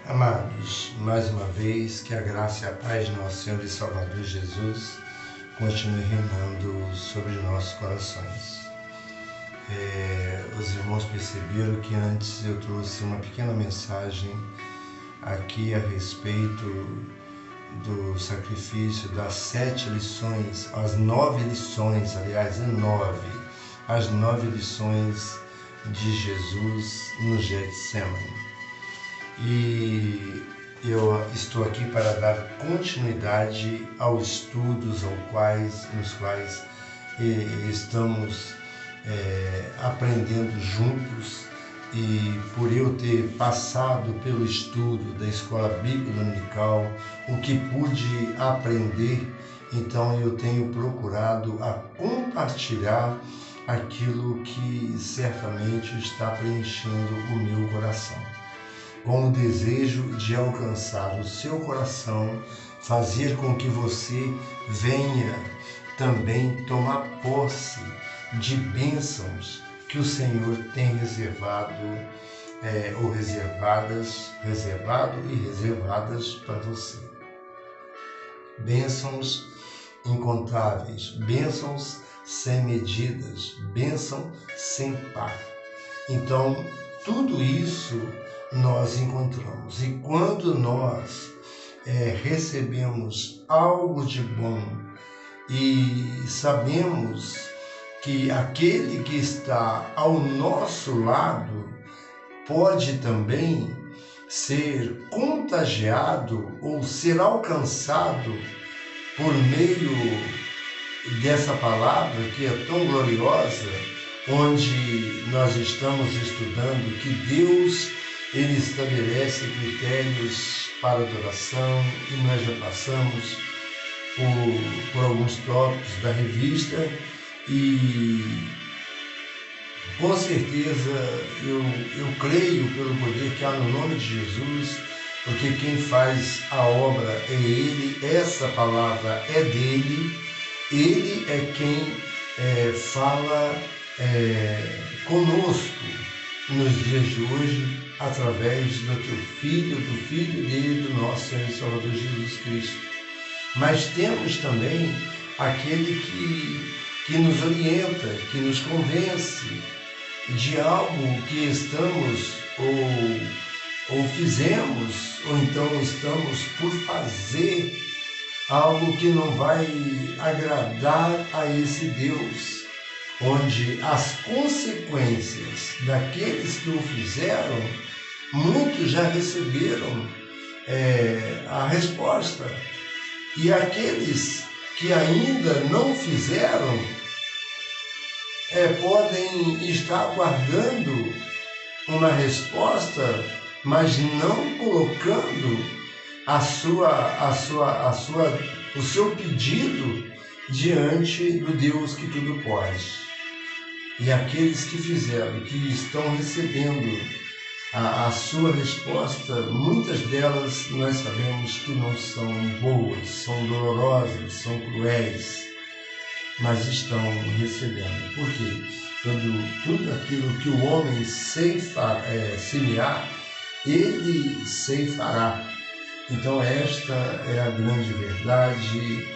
Amados, mais uma vez, que a graça e a paz de nosso Senhor e Salvador Jesus continue reinando sobre nossos corações. Os irmãos perceberam que antes eu trouxe uma pequena mensagem aqui a respeito do sacrifício das 7 lições, as 9 lições, aliás, as 9 lições de Jesus no Getsemane. E eu estou aqui para dar continuidade aos estudos nos quais estamos aprendendo juntos, e por eu ter passado pelo estudo da Escola Bíblica Dominical, o que pude aprender, então eu tenho procurado a compartilhar aquilo que certamente está preenchendo o meu coração, com o desejo de alcançar o seu coração, fazer com que você venha também tomar posse de bênçãos que o Senhor tem reservado e reservadas para você. Bênçãos incontáveis, bênçãos sem medidas, bênção sem par. Então, tudo isso nós encontramos. E quando nós recebemos algo de bom e sabemos que aquele que está ao nosso lado pode também ser contagiado ou ser alcançado por meio dessa palavra que é tão gloriosa, onde nós estamos estudando que Deus, Ele estabelece critérios para adoração, e nós já passamos por alguns tópicos da revista, e com certeza eu creio pelo poder que há no nome de Jesus, porque quem faz a obra é Ele, essa palavra é dele, Ele é quem fala conosco nos dias de hoje, através do teu Filho, do Filho dele, do nosso Senhor e Salvador Jesus Cristo. Mas temos também aquele que nos orienta, que nos convence de algo que estamos ou fizemos, ou então estamos por fazer algo que não vai agradar a esse Deus, onde as consequências daqueles que o fizeram, muitos já receberam a resposta, e aqueles que ainda não fizeram podem estar aguardando uma resposta, mas não colocando o seu pedido diante do Deus que tudo pode. E aqueles que fizeram, que estão recebendo a sua resposta, muitas delas nós sabemos que não são boas, são dolorosas, são cruéis, mas estão recebendo. Por quê? Tudo aquilo que o homem semear, ele ceifará. Então esta é a grande verdade,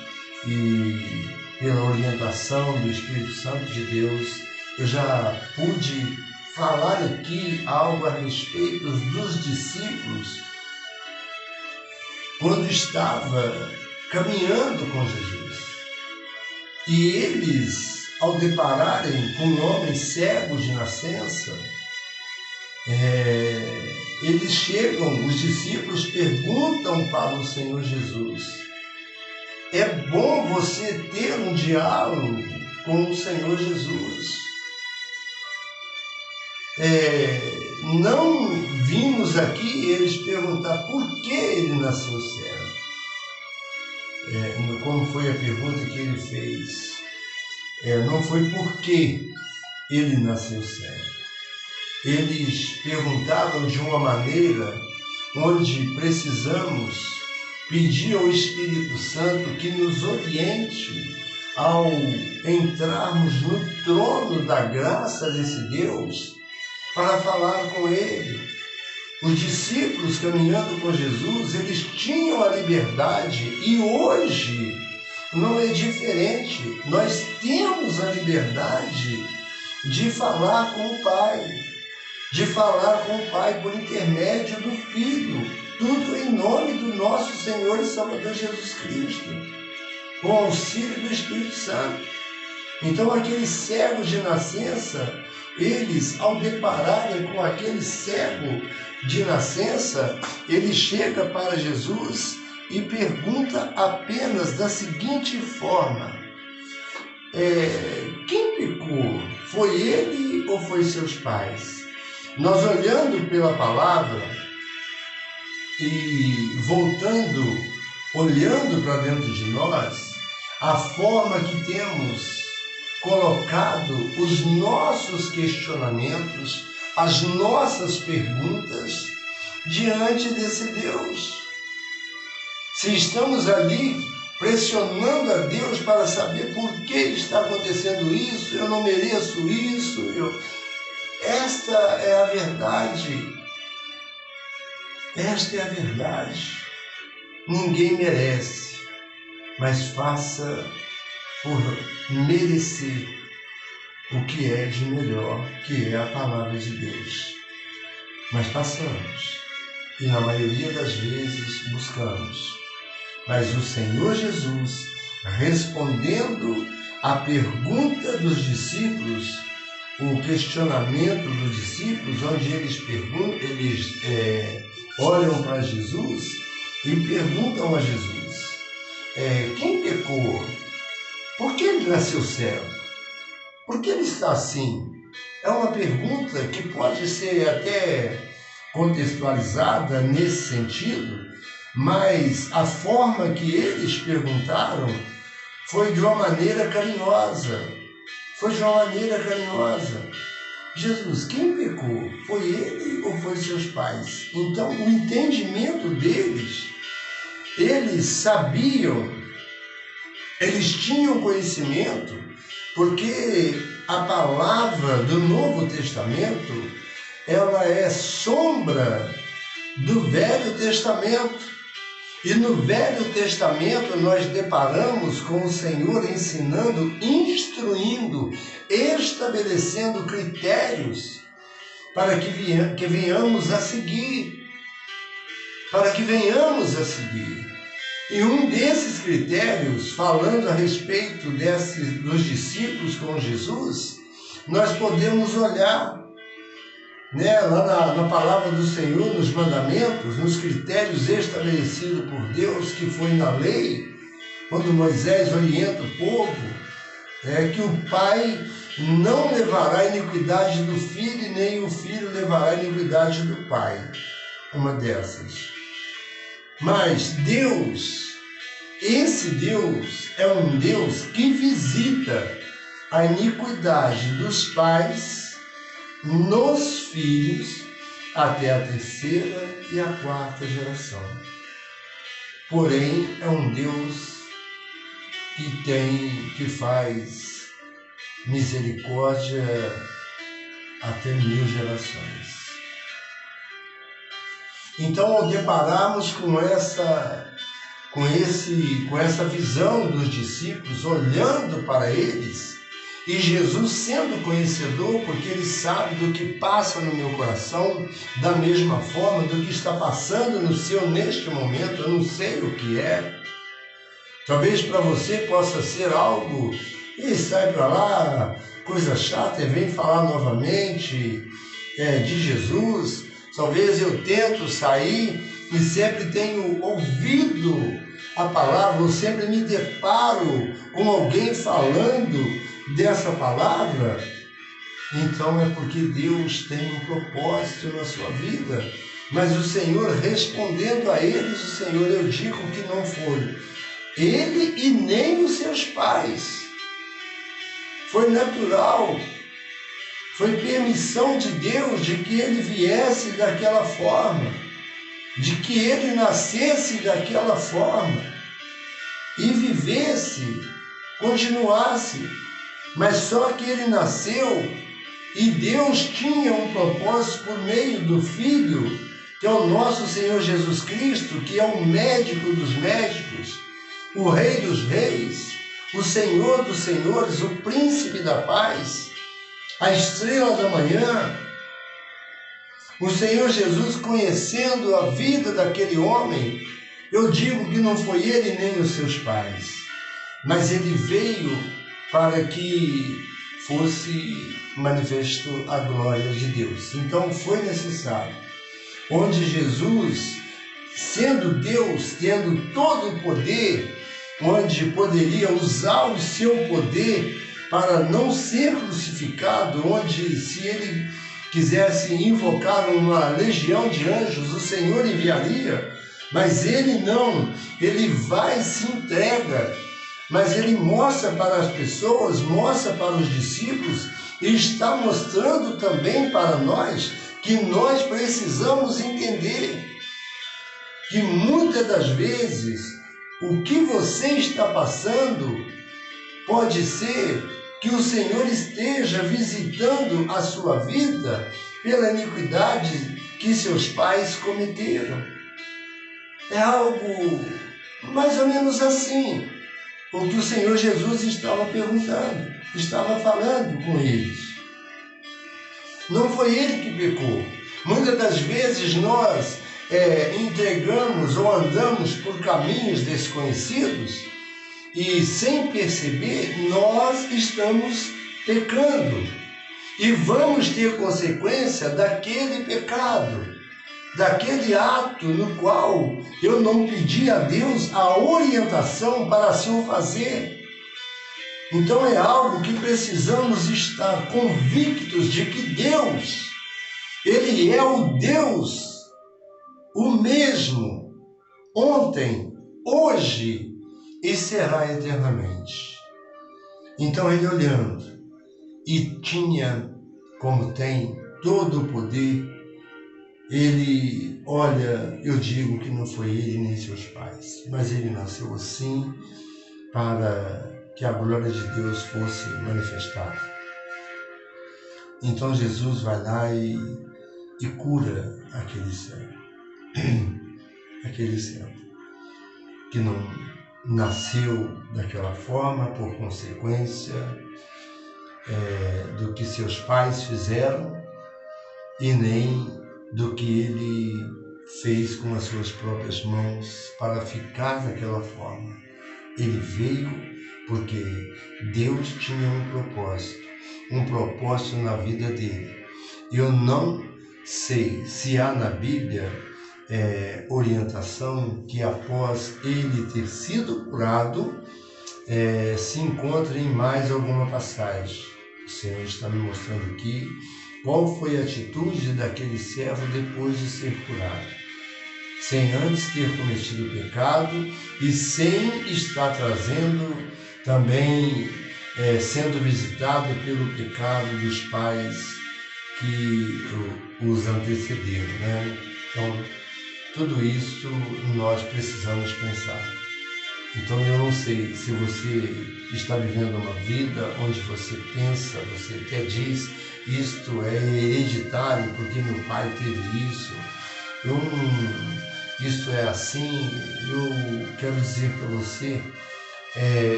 e pela orientação do Espírito Santo de Deus, eu já pude falar aqui algo a respeito dos discípulos quando estava caminhando com Jesus. E eles, ao depararem com homens cegos de nascença, eles chegam, os discípulos perguntam para o Senhor Jesus: é bom você ter um diálogo com o Senhor Jesus. Não vimos aqui eles perguntar por que ele nasceu cego. Como foi a pergunta que ele fez? Não foi por que ele nasceu cego. Eles perguntavam de uma maneira onde precisamos pedir ao Espírito Santo que nos oriente ao entrarmos no trono da graça desse Deus para falar com Ele. Os discípulos caminhando com Jesus, eles tinham a liberdade, e hoje não é diferente. Nós temos a liberdade de falar com o Pai, por intermédio do Filho, tudo em nome do nosso Senhor e Salvador Jesus Cristo, com o auxílio do Espírito Santo. Então, aqueles cegos de nascença, eles, ao depararem com aquele cego de nascença, ele chega para Jesus e pergunta apenas da seguinte forma: quem pecou? Foi ele ou foi seus pais? Nós, olhando pela palavra e olhando para dentro de nós, a forma que temos colocado os nossos questionamentos, as nossas perguntas diante desse Deus. Se estamos ali pressionando a Deus para saber por que está acontecendo isso, eu não mereço isso, esta é a verdade. Esta é a verdade. Ninguém merece, mas faça por merecer o que é de melhor, que é a palavra de Deus. Mas passamos, e na maioria das vezes buscamos. Mas o Senhor Jesus, respondendo à pergunta dos discípulos, o questionamento dos discípulos, onde eles olham para Jesus e perguntam a Jesus: quem pecou? Por que ele nasceu cego? Por que ele está assim? É uma pergunta que pode ser até contextualizada nesse sentido, mas a forma que eles perguntaram foi de uma maneira carinhosa. Jesus, quem pecou? Foi ele ou foi seus pais? Então, o entendimento deles, eles sabiam, eles tinham conhecimento, porque a palavra do Novo Testamento, ela é sombra do Velho Testamento. E no Velho Testamento nós deparamos com o Senhor ensinando, instruindo, estabelecendo critérios para que venhamos a seguir. E um desses critérios, falando a respeito dos discípulos com Jesus, nós podemos olhar lá na palavra do Senhor, nos mandamentos, nos critérios estabelecidos por Deus, que foi na lei, quando Moisés orienta o povo, que o pai não levará a iniquidade do filho, nem o filho levará a iniquidade do pai. Uma dessas. Mas Deus, esse Deus é um Deus que visita a iniquidade dos pais nos filhos até a 3ª e a 4ª geração. Porém, é um Deus que faz misericórdia até 1000 gerações. Então, ao depararmos com essa visão dos discípulos, olhando para eles, e Jesus sendo conhecedor, porque ele sabe do que passa no meu coração, da mesma forma do que está passando no seu neste momento, eu não sei o que é. Talvez para você possa ser algo, e sai para lá, coisa chata, e vem falar novamente de Jesus. Talvez eu tento sair e sempre tenho ouvido a palavra, ou sempre me deparo com alguém falando dessa palavra. Então é porque Deus tem um propósito na sua vida. Mas o Senhor, respondendo a eles, o Senhor, eu digo que não foi ele e nem os seus pais. Foi natural, foi permissão de Deus de que ele viesse daquela forma, de que ele nascesse daquela forma e vivesse, continuasse. Mas só que ele nasceu e Deus tinha um propósito por meio do Filho que é o nosso Senhor Jesus Cristo, que é o médico dos médicos, o Rei dos reis, o Senhor dos senhores, o príncipe da paz, a estrela da manhã. O Senhor Jesus, conhecendo a vida daquele homem, eu digo que não foi ele nem os seus pais, mas ele veio para que fosse manifesto a glória de Deus. Então foi necessário, onde Jesus, sendo Deus, tendo todo o poder, onde poderia usar o seu poder para não ser crucificado, onde se ele quisesse invocar uma legião de anjos, o Senhor enviaria, mas ele não, ele vai e se entrega. Mas ele mostra para as pessoas, mostra para os discípulos e está mostrando também para nós que nós precisamos entender que muitas das vezes o que você está passando pode ser que o Senhor esteja visitando a sua vida pela iniquidade que seus pais cometeram. É algo mais ou menos assim o que o Senhor Jesus estava perguntando, estava falando com eles. Não foi ele que pecou. Muitas das vezes nós entregamos ou andamos por caminhos desconhecidos e sem perceber nós estamos pecando e vamos ter consequência daquele pecado, daquele ato no qual eu não pedi a Deus a orientação para assim o fazer. Então é algo que precisamos estar convictos de que Deus, Ele é o Deus, o mesmo, ontem, hoje e será eternamente. Então ele olhando, e tinha, como tem, todo o poder, ele olha, eu digo que não foi ele nem seus pais, mas ele nasceu assim para que a glória de Deus fosse manifestada. Então Jesus vai lá e cura aquele cego. Aquele cego que não nasceu daquela forma por consequência do que seus pais fizeram e nem do que ele fez com as suas próprias mãos para ficar daquela forma. Ele veio porque Deus tinha um propósito na vida dele. Eu não sei se há na Bíblia orientação que após ele ter sido curado, se encontra em mais alguma passagem. O Senhor está me mostrando aqui qual foi a atitude daquele servo depois de ser curado, sem antes ter cometido pecado e sem estar trazendo também, sendo visitado pelo pecado dos pais que os antecederam, né? Então, tudo isso nós precisamos pensar. Então eu não sei se você está vivendo uma vida onde você pensa, você até diz, isto é hereditário porque meu pai teve isso, isto é assim. Eu quero dizer para você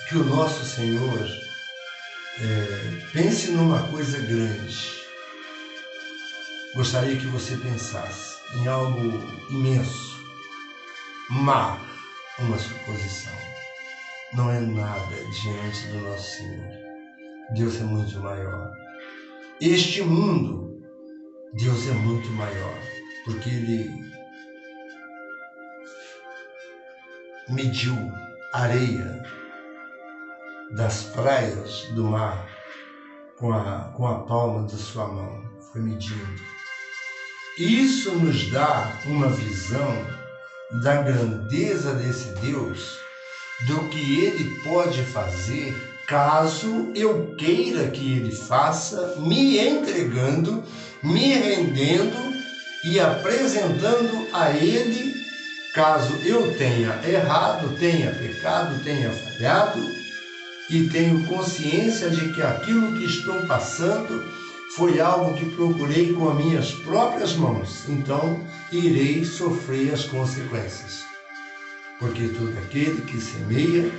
que o nosso Senhor pense numa coisa grande. Gostaria que você pensasse em algo imenso. Mar, uma suposição, não é nada diante do nosso Senhor. Deus é muito maior. Este mundo, Deus é muito maior, porque Ele mediu a areia das praias do mar com a palma da sua mão, foi medindo. Isso nos dá uma visão da grandeza desse Deus, do que Ele pode fazer caso eu queira que Ele faça, me entregando, me rendendo e apresentando a Ele, caso eu tenha errado, tenha pecado, tenha falhado e tenho consciência de que aquilo que estou passando foi algo que procurei com as minhas próprias mãos, então irei sofrer as consequências. Porque todo aquele que semeia,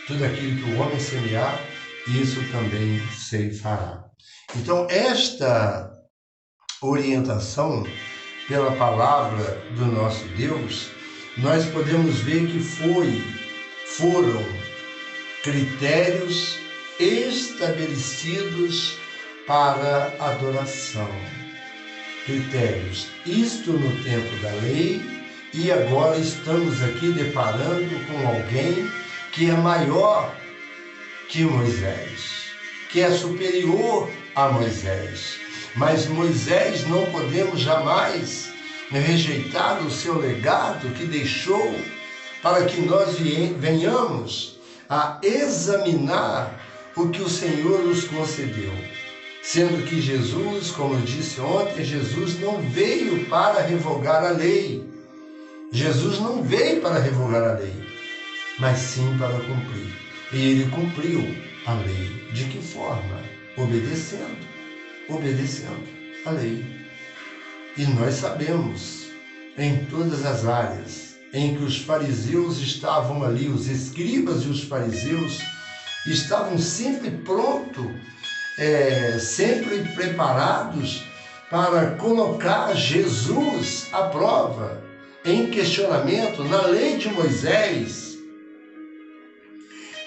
tudo aquilo que o homem semear, isso também ceifará. Então, esta orientação pela palavra do nosso Deus, nós podemos ver que foram critérios estabelecidos para adoração. Critérios, isto no tempo da lei, e agora estamos aqui deparando com alguém que é maior que Moisés, que é superior a Moisés. Mas Moisés não podemos jamais rejeitar o seu legado que deixou para que nós venhamos a examinar o que o Senhor nos concedeu. Sendo que Jesus, como eu disse ontem, Jesus não veio para revogar a lei. Jesus não veio para revogar a lei, mas sim para cumprir. E ele cumpriu a lei. De que forma? Obedecendo a lei. E nós sabemos, em todas as áreas em que os fariseus estavam ali, os escribas e os fariseus estavam sempre prontos, sempre preparados para colocar Jesus à prova, em questionamento na lei de Moisés.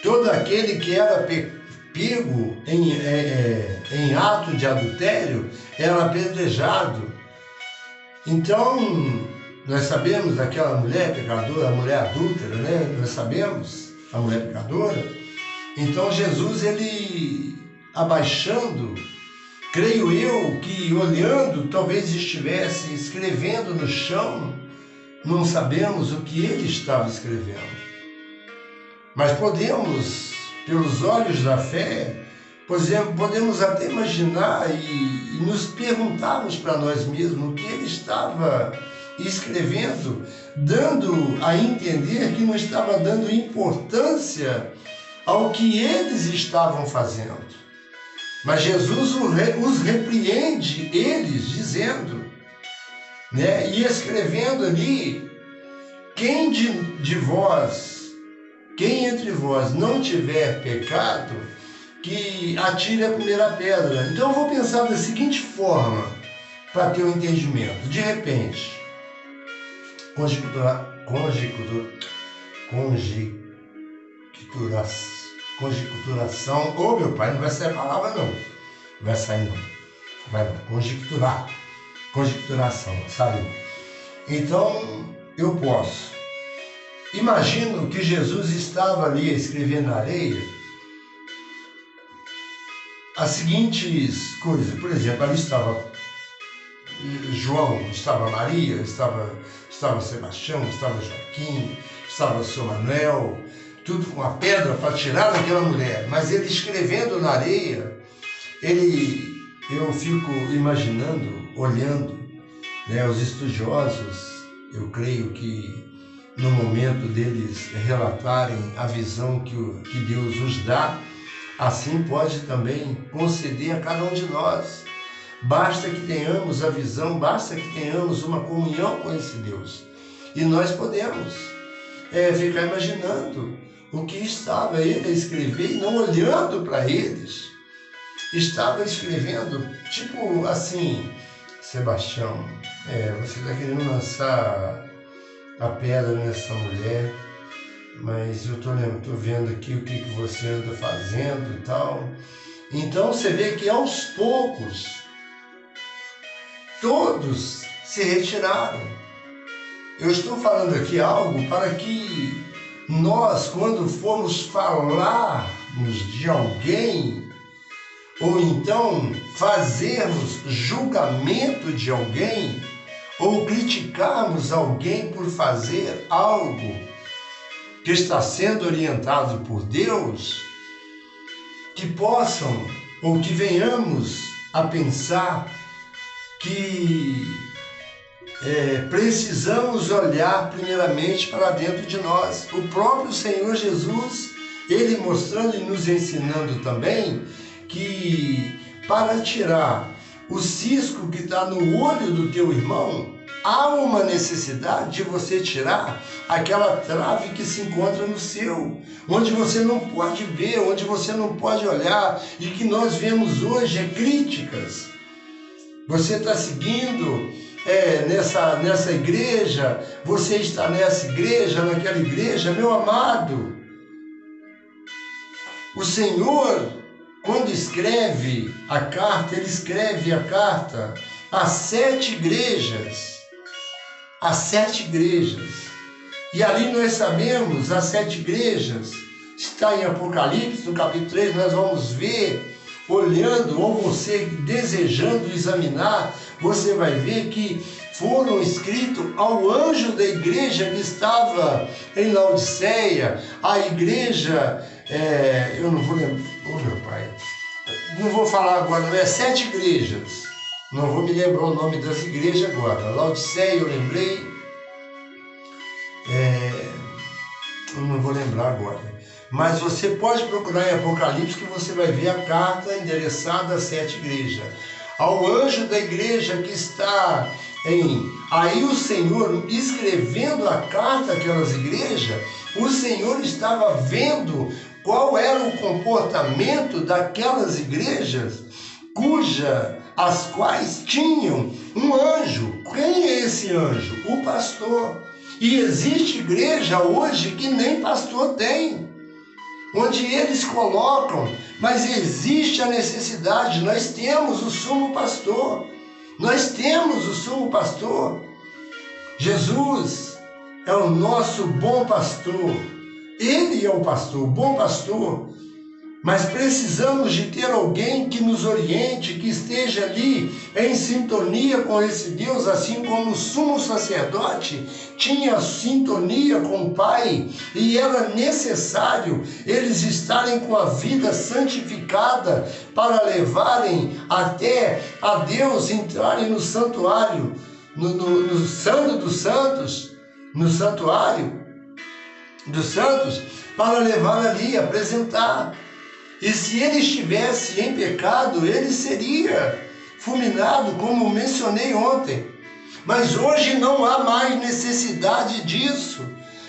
Todo aquele que era pego em ato de adultério era apedrejado. Então, nós sabemos daquela mulher pecadora, a mulher adúltera, né? Nós sabemos, a mulher pecadora. Então, Jesus, ele abaixando, creio eu que olhando, talvez estivesse escrevendo no chão, não sabemos o que ele estava escrevendo. Mas podemos, pelos olhos da fé, podemos até imaginar e nos perguntarmos para nós mesmos o que ele estava escrevendo, dando a entender que não estava dando importância ao que eles estavam fazendo. Mas Jesus os repreende, eles, dizendo, né, e escrevendo ali, quem entre vós não tiver pecado, que atire a primeira pedra. Então eu vou pensar da seguinte forma, para ter um entendimento. De repente, conjecturação, meu pai, não vai sair a palavra não, vai sair não, vai não, conjecturação, sabe? Então, eu posso. Imagino que Jesus estava ali escrevendo na areia as seguintes coisas. Por exemplo, ali estava João, estava Maria, estava Sebastião, estava Joaquim, estava o seu Manuel, tudo com a pedra para tirar daquela mulher. Mas ele escrevendo na areia, eu fico imaginando, olhando, né, os estudiosos, eu creio que no momento deles relatarem a visão que Deus os dá, assim pode também conceder a cada um de nós. Basta que tenhamos a visão, basta que tenhamos uma comunhão com esse Deus. E nós podemos ficar imaginando o que estava ele a escrever e não olhando para eles. Estava escrevendo, tipo assim, Sebastião, você está querendo lançar a pedra nessa mulher, mas eu tô vendo aqui o que você anda fazendo e tal. Então você vê que aos poucos todos se retiraram. Eu estou falando aqui algo para que nós, quando formos falarmos de alguém, ou então fazermos julgamento de alguém, ou criticarmos alguém por fazer algo que está sendo orientado por Deus, que possam, ou que venhamos a pensar que precisamos olhar primeiramente para dentro de nós. O próprio Senhor Jesus, ele mostrando e nos ensinando também que para tirar o cisco que está no olho do teu irmão, há uma necessidade de você tirar aquela trave que se encontra no seu, onde você não pode ver, onde você não pode olhar, e que nós vemos hoje críticas. Você está seguindo nessa igreja, você está nessa igreja, naquela igreja, meu amado. O Senhor, quando escreve a carta, ele escreve a carta às 7 igrejas. As 7 igrejas. E ali nós sabemos, as 7 igrejas, está em Apocalipse, no capítulo 3, nós vamos ver, olhando, ou você desejando examinar, você vai ver que foram escritos ao anjo da igreja que estava em Laodiceia, a igreja, eu não vou lembrar, meu pai, não vou falar agora, não é 7 igrejas. Não vou me lembrar o nome das igrejas agora. Laodiceia eu lembrei. Eu não vou lembrar agora. Mas você pode procurar em Apocalipse que você vai ver a carta endereçada às 7 igrejas. Ao anjo da igreja que está em... Aí o Senhor, escrevendo a carta àquelas igrejas, o Senhor estava vendo qual era o comportamento daquelas igrejas as quais tinham um anjo. Quem é esse anjo? O pastor. E existe igreja hoje que nem pastor tem, onde eles colocam, mas existe a necessidade. Nós temos o sumo pastor. Nós temos o sumo pastor. Jesus é o nosso bom pastor. Ele é o pastor, o bom pastor. Mas precisamos de ter alguém que nos oriente, que esteja ali em sintonia com esse Deus, assim como o sumo sacerdote tinha sintonia com o Pai, e era necessário eles estarem com a vida santificada para levarem até a Deus, entrarem no santuário, no Santo dos Santos, no santuário dos santos, para levar ali, apresentar. E se ele estivesse em pecado, ele seria fulminado, como mencionei ontem. Mas hoje não há mais necessidade disso.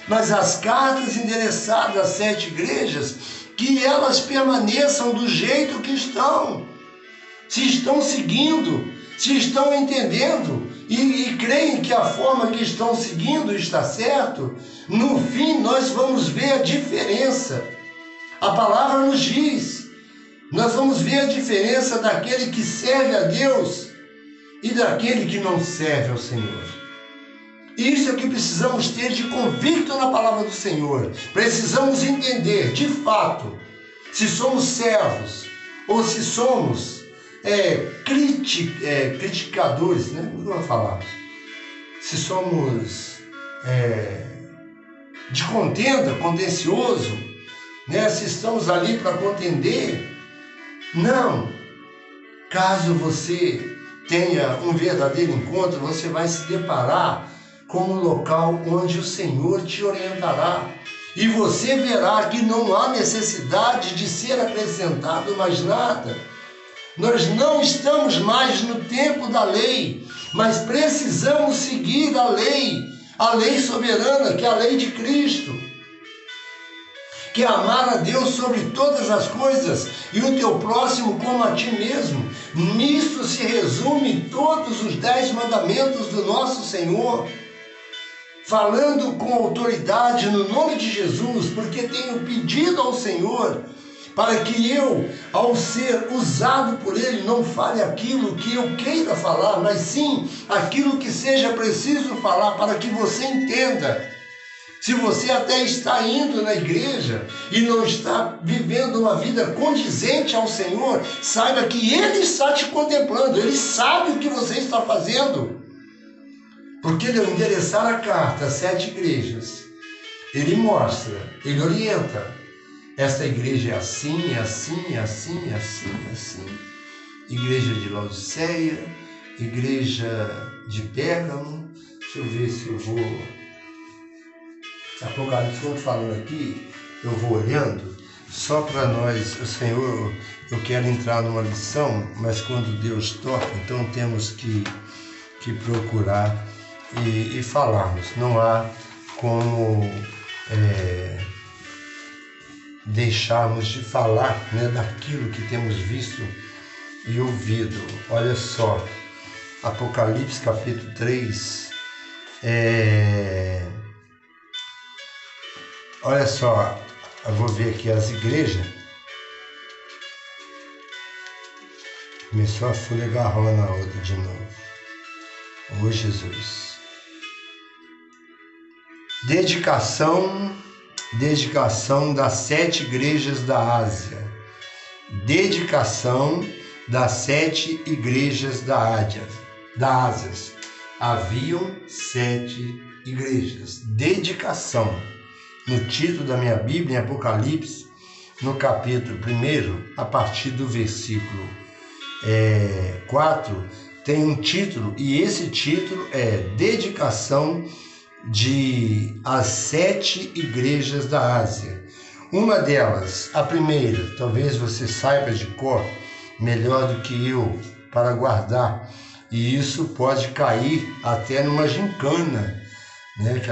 Mas as cartas endereçadas às 7 igrejas, que elas permaneçam do jeito que estão. Se estão seguindo, se estão entendendo e creem que a forma que estão seguindo está certo, no fim nós vamos ver a diferença. A palavra nos diz, nós vamos ver a diferença daquele que serve a Deus e daquele que não serve ao Senhor. Isso é o que precisamos ter de convicto na palavra do Senhor. Precisamos entender, de fato, se somos servos ou se somos criticadores, né? Não vou falar. Se somos de contenda, contencioso, né? Se estamos ali para contender, não. Caso você tenha um verdadeiro encontro, você vai se deparar com um local onde o Senhor te orientará. E você verá que não há necessidade de ser acrescentado mais nada. Nós não estamos mais no tempo da lei, mas precisamos seguir a lei soberana, que é a lei de Cristo. Que é amar a Deus sobre todas as coisas e o teu próximo como a ti mesmo. Nisto se resume todos os 10 mandamentos do nosso Senhor. Falando com autoridade no nome de Jesus, porque tenho pedido ao Senhor para que eu, ao ser usado por Ele, não fale aquilo que eu queira falar, mas sim aquilo que seja preciso falar para que você entenda. Se você até está indo na igreja e não está vivendo uma vida condizente ao Senhor, saiba que Ele está te contemplando, Ele sabe o que você está fazendo. Porque Ele, ao endereçar a carta às 7 igrejas, Ele mostra, Ele orienta. Esta igreja é assim, é assim, é assim, é assim, é assim. Igreja de Laodiceia, igreja de Pérgamo. Deixa eu ver se eu vou... Apocalipse, falando aqui, eu vou olhando, só para nós, o Senhor eu quero entrar numa lição, mas quando Deus toca, então temos que procurar e falarmos. Não há como deixarmos de falar, né, daquilo que temos visto e ouvido. Olha só, Apocalipse capítulo 3, olha só, eu vou ver aqui as igrejas. Começou a folha agarrou na outra de novo. Ô Jesus. Dedicação das 7 igrejas da Ásia. Dedicação das 7 igrejas da Ásia. Haviam 7 igrejas. Dedicação. No título da minha Bíblia, em Apocalipse, no capítulo 1, a partir do versículo 4, tem um título, e esse título é Dedicação às 7 igrejas da Ásia. Uma delas, a primeira, talvez você saiba de cor, melhor do que eu, para guardar, e isso pode cair até numa gincana, né, que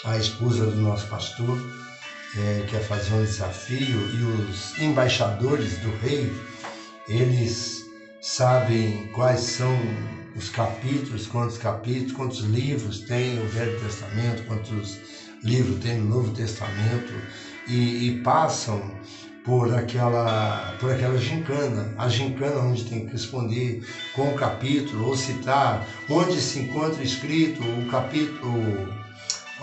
a esposa do nosso pastor quer fazer um desafio, e os embaixadores do rei, eles sabem quais são os capítulos, quantos livros tem o Velho Testamento, quantos livros tem no Novo Testamento, e passam por aquela gincana, a gincana onde tem que responder com o capítulo, ou citar onde se encontra escrito o capítulo,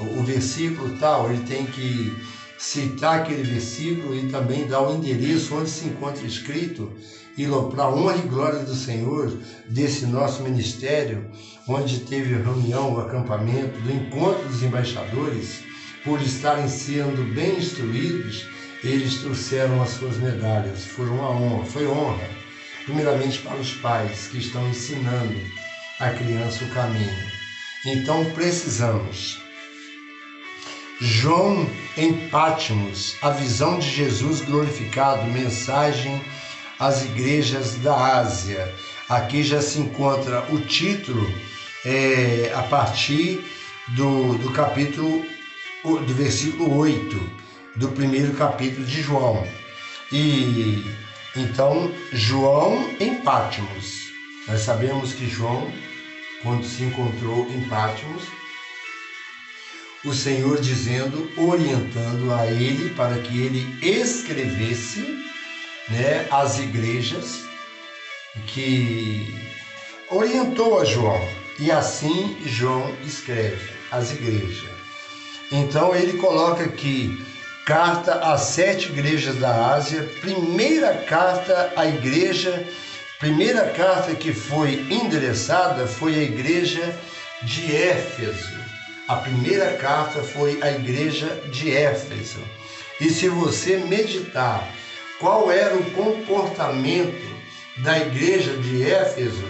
o versículo tal, ele tem que citar aquele versículo e também dar o endereço onde se encontra escrito, e para a honra e glória do Senhor, desse nosso ministério, onde teve reunião, o acampamento, do encontro dos embaixadores, por estarem sendo bem instruídos, eles trouxeram as suas medalhas. Foi honra, primeiramente para os pais que estão ensinando a criança o caminho. Então precisamos. João em Patmos, a visão de Jesus glorificado, mensagem às igrejas da Ásia. Aqui já se encontra o título a partir do capítulo, do versículo 8, do primeiro capítulo de João. E então, João em Patmos. Nós sabemos que João, quando se encontrou em Patmos, o Senhor orientando a ele para que ele escrevesse, né, as igrejas, que orientou a João, e assim João escreve as igrejas. Então ele coloca aqui, carta às 7 igrejas da Ásia, primeira carta que foi endereçada foi a igreja de Éfeso. A primeira carta foi a igreja de Éfeso. E se você meditar qual era o comportamento da igreja de Éfeso,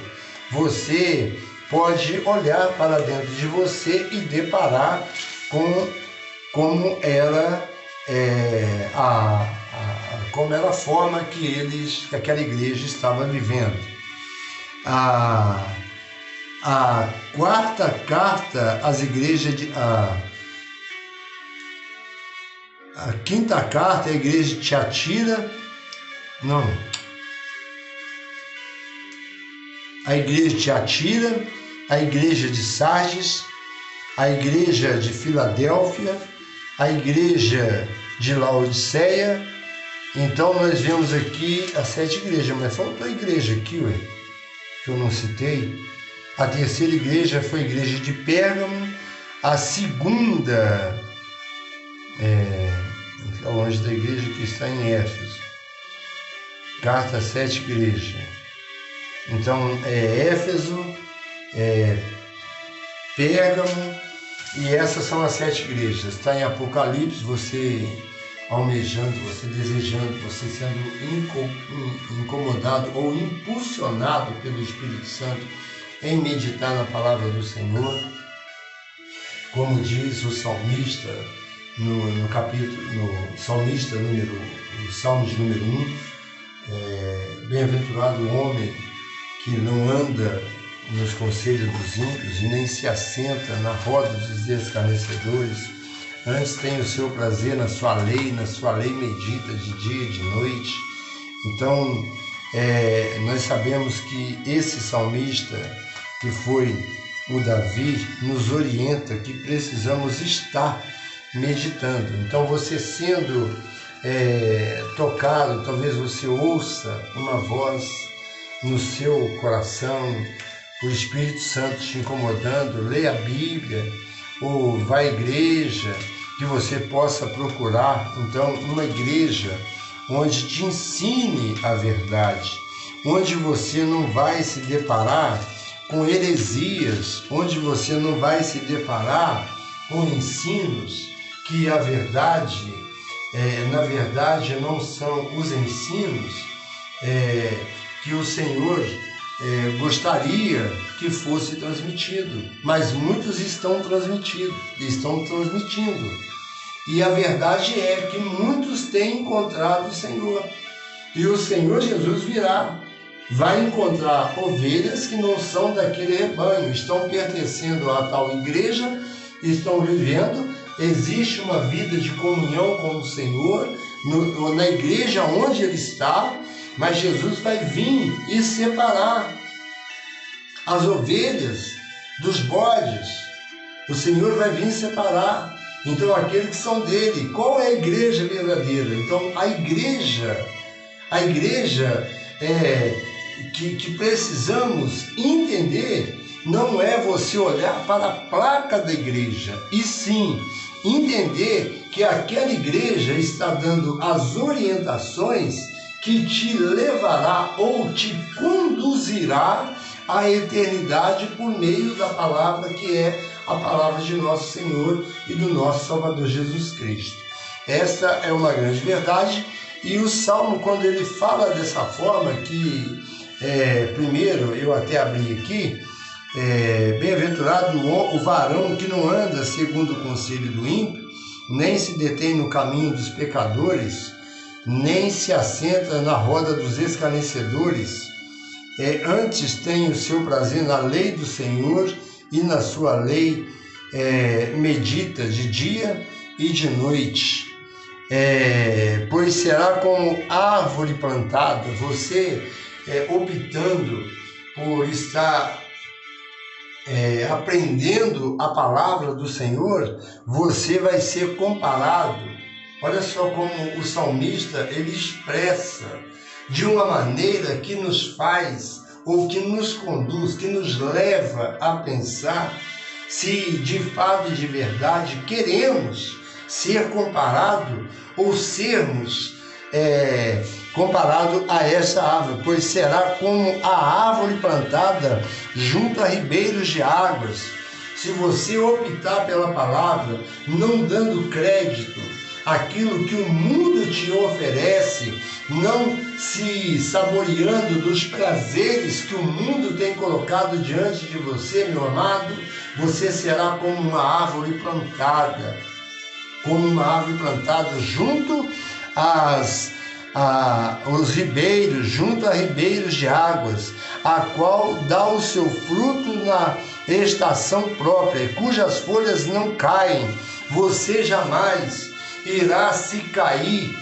você pode olhar para dentro de você e deparar com como era a forma que aquela igreja estava vivendo. A quarta carta às igrejas a quinta carta é a igreja de Tiatira, a igreja de Tiatira, a igreja de Sardes, a igreja de Filadélfia, a igreja de Laodiceia. Então nós vemos aqui as 7 igrejas, mas faltou a igreja aqui, que eu não citei. A terceira igreja foi a igreja de Pérgamo, a segunda longe da igreja que está em Éfeso. Carta às 7 igrejas. Então Éfeso, Pérgamo, e essas são as 7 igrejas. Está em Apocalipse, você almejando, você desejando, você sendo incomodado ou impulsionado pelo Espírito Santo em meditar na palavra do Senhor. Como diz o salmista, no capítulo, no salmista número, no Salmos número 1, bem-aventurado o homem que não anda nos conselhos dos ímpios e nem se assenta na roda dos escarnecedores, antes tem o seu prazer na sua lei medita de dia e de noite. Então, nós sabemos que esse salmista, que foi o Davi, nos orienta que precisamos estar meditando. Então, você sendo tocado, talvez você ouça uma voz no seu coração, o Espírito Santo te incomodando, lê a Bíblia ou vá à igreja, que você possa procurar, então, uma igreja onde te ensine a verdade, onde você não vai se deparar com heresias, onde você não vai se deparar com ensinos que a verdade, na verdade, não são os ensinos que o Senhor gostaria que fosse transmitido, mas muitos estão transmitindo. E a verdade é que muitos têm encontrado o Senhor. E o Senhor Jesus virá, vai encontrar ovelhas que não são daquele rebanho, estão pertencendo a tal igreja, estão vivendo, existe uma vida de comunhão com o Senhor, na igreja onde ele está, mas Jesus vai vir e separar as ovelhas dos bodes. O Senhor vai vir separar. Então, aqueles que são dele. Qual é a igreja verdadeira? Então, a igreja que precisamos entender não é você olhar para a placa da igreja, e sim entender que aquela igreja está dando as orientações que te levará ou te conduzirá à eternidade por meio da palavra que é a palavra de nosso Senhor e do nosso Salvador Jesus Cristo. Essa é uma grande verdade, e o Salmo, quando ele fala dessa forma, que primeiro eu até abri aqui, bem-aventurado o varão que não anda segundo o conselho do ímpio, nem se detém no caminho dos pecadores, nem se assenta na roda dos escarnecedores, antes tem o seu prazer na lei do Senhor, e na sua lei medita de dia e de noite. Pois será como árvore plantada, você optando por estar aprendendo a palavra do Senhor, você vai ser comparado. Olha só como o salmista ele expressa de uma maneira que nos faz, ou que nos conduz, que nos leva a pensar se de fato e de verdade queremos ser comparado ou sermos comparado a essa árvore, pois será como a árvore plantada junto a ribeiros de águas. Se você optar pela palavra, não dando crédito àquilo que o mundo te oferece, não se saboreando dos prazeres que o mundo tem colocado diante de você, meu amado, você será como uma árvore plantada, junto aos ribeiros, junto a ribeiros de águas, a qual dá o seu fruto na estação própria, cujas folhas não caem. Você jamais irá se cair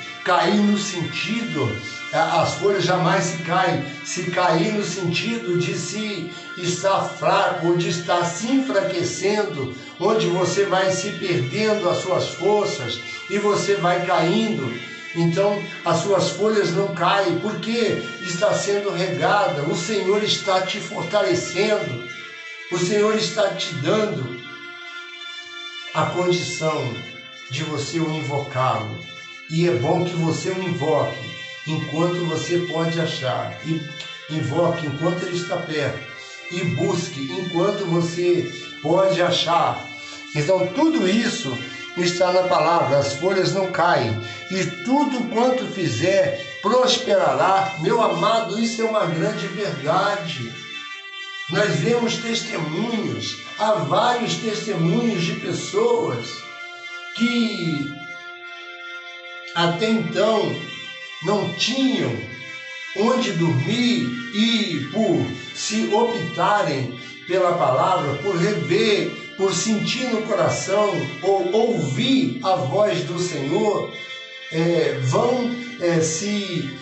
no sentido, as folhas jamais se cair no sentido de se estar fraco ou de estar se enfraquecendo, onde você vai se perdendo as suas forças e você vai caindo. Então as suas folhas não caem porque está sendo regada, o Senhor está te fortalecendo, o Senhor está te dando a condição de você o invocá-lo. E é bom que você o invoque enquanto você pode achar, e invoque enquanto ele está perto, e busque enquanto você pode achar. Então tudo isso está na palavra, as folhas não caem, e tudo quanto fizer prosperará. Meu amado, isso é uma grande verdade. Nós vemos testemunhos, há vários testemunhos de pessoas que até então não tinham onde dormir e por se optarem pela palavra, por rever, por sentir no coração ou ouvir a voz do Senhor, vão se